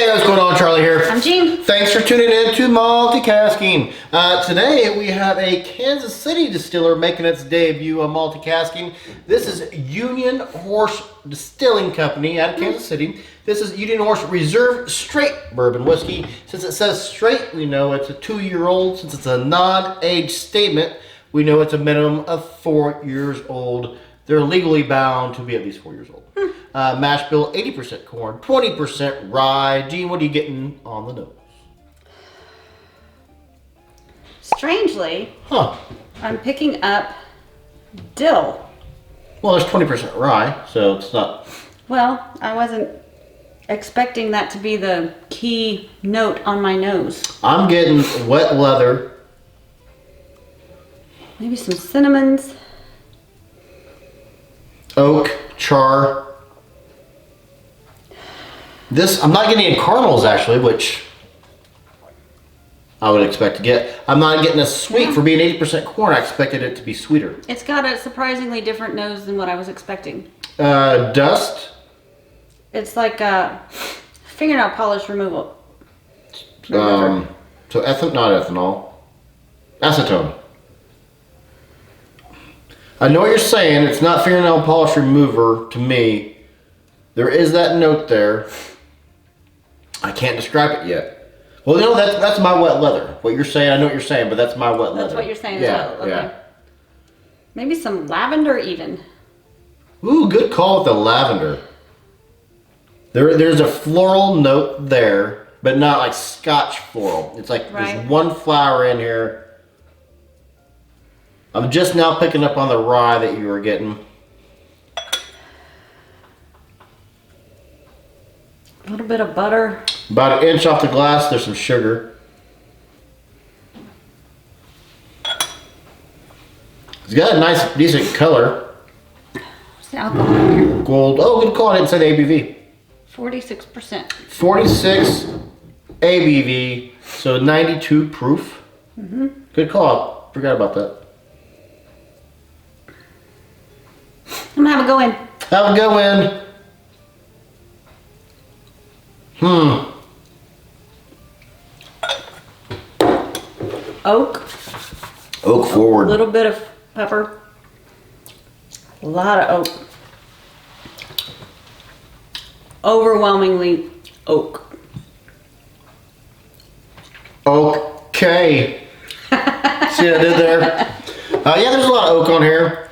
Hey, what's going on? Charlie here. I'm Jean. Thanks for tuning in to Multicasking. Today we have a Kansas City distiller making its debut on Multicasking. This is Union Horse Distilling Company out of Kansas City. This is Union Horse Reserve Straight Bourbon Whiskey. Since it says straight, we know it's a 2-year-old. Since it's a non-age statement, we know it's a minimum of 4 years old. They're legally bound to be at least 4 years old. Mash bill, 80% corn, 20% rye. Gene, what are you getting on the nose? Strangely, I'm picking up dill. Well, there's 20% rye, so it's not... Well, I wasn't expecting that to be the key note on my nose. I'm getting wet leather. Maybe some cinnamons. Oak, char. This, I'm not getting any caramels actually, which I would expect to get. I'm not getting a sweet for being 80% corn. I expected it to be sweeter. It's got a surprisingly different nose than what I was expecting. Dust. It's like a fingernail polish removal. So not ethanol. Acetone. I know what you're saying. It's not fingernail polish remover to me. There is that note there. I can't describe it yet. Well, you know, that's my wet leather. What you're saying, I know what you're saying, but that's my wet leather. That's what you're saying yeah, as well. Okay. Yeah. Maybe some lavender even. Ooh, good call with the lavender. There's a floral note there, but not like Scotch floral. It's like there's one flower in here. I'm just now picking up on the rye that you were getting. A little bit of butter. About an inch off the glass, there's some sugar. It's got a nice, decent color. What's the alcohol in here? Gold. Oh, good call. I didn't say the ABV. 46%. 46 ABV, so 92 proof. Good call. Forgot about that. I'm gonna have a go in. Have a go in. Oak. Oak forward. A little bit of pepper. A lot of oak. Overwhelmingly oak. Okay. See what I did there? Yeah, there's a lot of oak on here.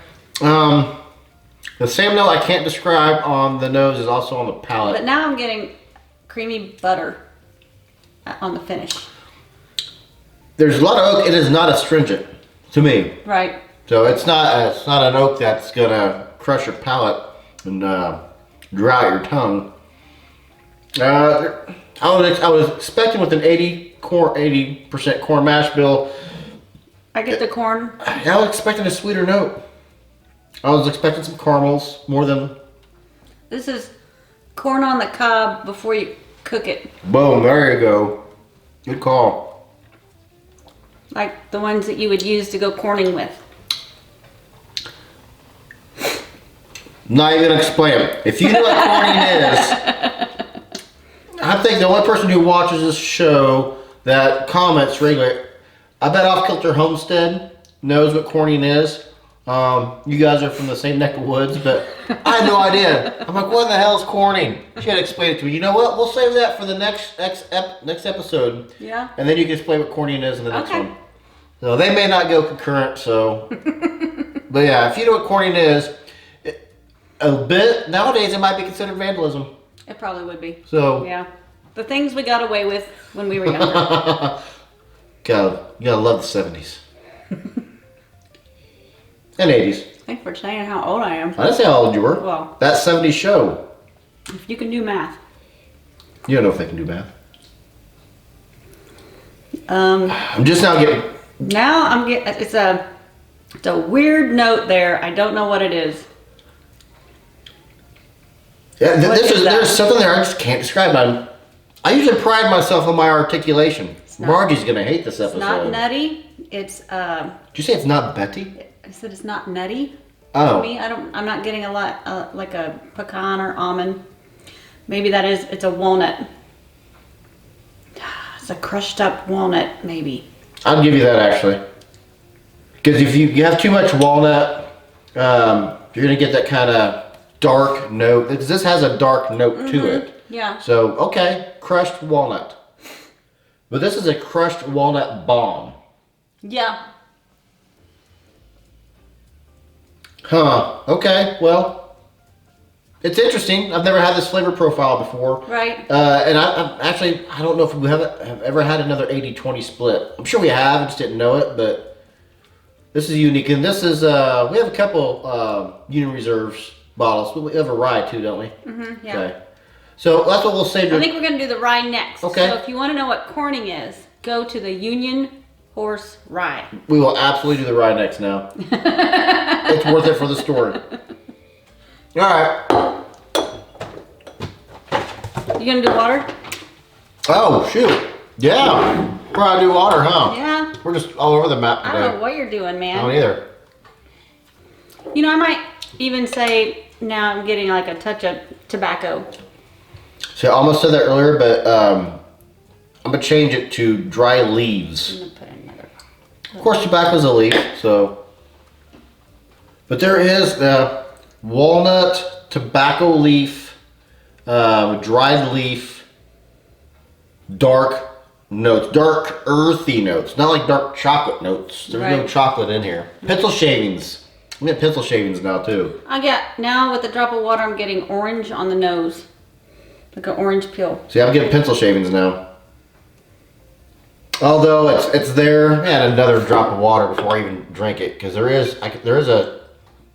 The same note I can't describe on the nose is also on the palate. But now I'm getting creamy butter on the finish. There's a lot of oak. It is not astringent to me. Right. So it's not an oak that's gonna crush your palate and dry out your tongue. I was expecting with an 80% corn mash bill. I get the corn. I was expecting a sweeter note. I was expecting some caramels more than. This is corn on the cob before you cook it. Boom! There you go. Good call. Like the ones that you would use to go corning with. Not even gonna explain it. If you know what corning is, I think the only person who watches this show that comments regularly, I bet Off Kilter Homestead knows what corning is. You guys are from the same neck of woods, but I had no idea. I'm like, what the hell is corning? She had to explain it to me. You know what? We'll save that for the next episode. Yeah. And then you can explain what corning is in the next Okay. one. So they may not go concurrent, so. But yeah, if you know what corning is, a bit, nowadays it might be considered vandalism. It probably would be. So. Yeah. The things we got away with when we were younger. You gotta love the 70s. And 80s. Thanks for saying how old I am. I didn't say how old you were. Well. That 70s show. If you can do math. You don't know if they can do math. I'm just now getting. Now I'm getting. It's a weird note there. I don't know what it is. Yeah, There's there's something there I just can't describe. I usually pride myself on my articulation. Margie's gonna hate this episode. It's not nutty. It's Did you say it's not Betty? I said it's not nutty. Oh. To me, I'm not getting a lot like a pecan or almond. Maybe that is. It's a walnut. It's a crushed up walnut, maybe. I'll give you that actually. Because if you have too much walnut, you're gonna get that kind of dark note. This has a dark note to it. Yeah. So, okay, crushed walnut. But this is a crushed walnut bomb. Yeah. Huh, okay, well, it's interesting. I've never had this flavor profile before. Right. And I don't know if we have ever had another 80-20 split. I'm sure we have, I just didn't know it, but this is unique. And this is, we have a couple Union Reserves bottles. We have a rye too, don't we? Mm-hmm, yeah. Okay. So that's what we'll save. I think we're going to do the rye next. Okay. So if you want to know what Corning is, go to the Union Horse Rye. We will absolutely do the rye next now. It's worth it for the story. All right. You going to do water? Oh, shoot. Yeah. We're going to do water, huh? Yeah. We're just all over the map today. I don't know what you're doing, man. I don't either. You know, I might even say now I'm getting like a touch of tobacco. See, I almost said that earlier, but I'm going to change it to dry leaves. I'm going to put another. Of course, tobacco's a leaf, so. But there is the walnut, tobacco leaf, dried leaf, dark notes, dark earthy notes, not like dark chocolate notes. There's no Right. chocolate in here. Pencil shavings. We get pencil shavings now too. I get, now with a drop of water, I'm getting orange on the nose. Like an orange peel. See, I'm getting pencil shavings now. Although it's there, I had another drop of water before I even drank it, because there is a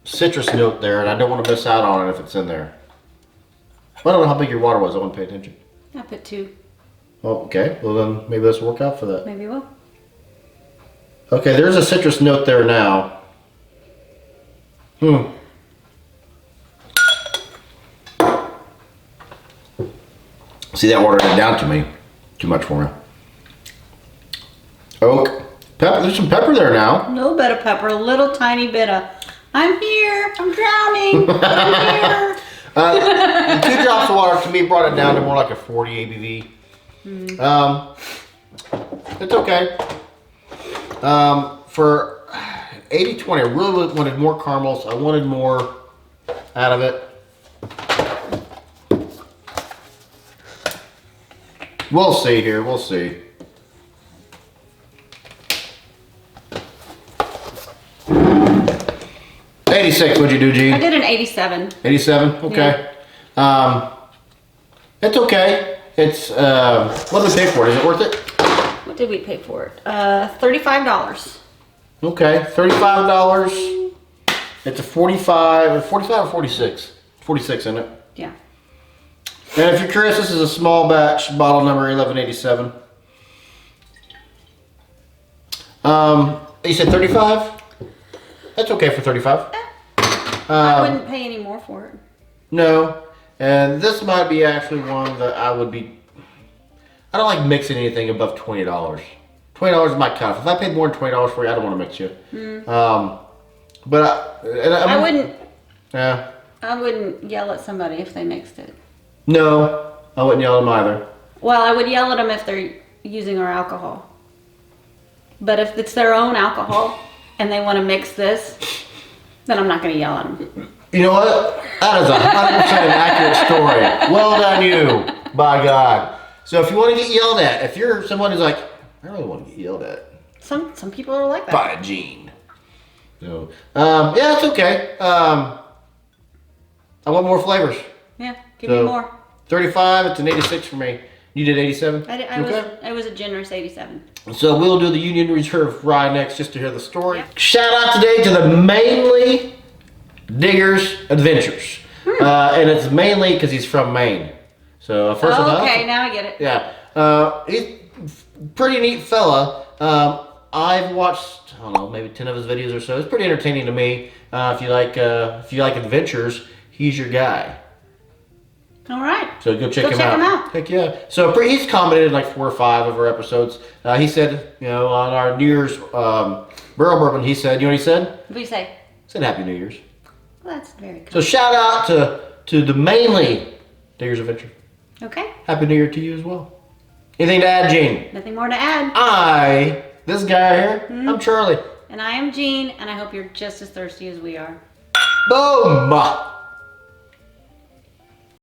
citrus note there, and I don't want to miss out on it if it's in there. I don't know how big your water was. I want to pay attention. I put 2. Oh, okay. Well, then maybe this will work out for that. Maybe will. Okay, there's a citrus note there now. See, that watered it down to me. Too much for me. Oak. Pepper. There's some pepper there now. A little bit of pepper, a little tiny bit of, I'm here, I'm drowning, I'm here. The 2 drops of water to me brought it down to more like a 40 ABV. It's okay. For 80-20, I really wanted more caramels. I wanted more out of it. We'll see here. We'll see. $86, what'd you do, G? I did an 87. 87? Okay. It's okay. It's, what did we pay for it? Is it worth it? What did we pay for it? $35. Okay, $35. It's a 45 or 46? 46 in it. Yeah. And if you're curious, this is a small batch, bottle number 1187. You said 35? That's okay for 35. I wouldn't pay any more for it. No, and this might be actually one that I would be. I don't like mixing anything above $20. $20 is my cutoff. If I paid more than $20 for you, I don't want to mix you. But I wouldn't. Yeah. I wouldn't yell at somebody if they mixed it. No, I wouldn't yell at them either. Well, I would yell at them if they're using our alcohol. But if it's their own alcohol and they want to mix this, then I'm not going to yell at them. You know what? That is 100% an accurate story. Well done, you. By God. So if you want to get yelled at, if you're someone who's like, I really want to get yelled at. Some people are like that. By Gene. So, yeah, it's okay. I want more flavors. Yeah, give me more. 35, it's an 86 for me. You did 87? I was a generous 87. So we'll do the Union Reserve Rye next just to hear the story. Yep. Shout out today to the Mainly Digger's Adventures. And it's mainly because he's from Maine. So first of all, okay, now I get it. Yeah. He's a pretty neat fella. I've watched, I don't know, maybe 10 of his videos or so. It's pretty entertaining to me. If you like adventures, he's your guy. All right. So go check him out. Heck yeah. So he's commented like 4 or 5 of our episodes. He said, on our New Year's Bourbon, he said, you know what he said? What did he say? He said Happy New Year's. Well, that's very cool. So shout out to the Mainly Digger's Adventure. Okay. Happy New Year to you as well. Anything to add, Gene? Nothing more to add. This guy here, I'm Charlie. And I am Jean, and I hope you're just as thirsty as we are. Boom!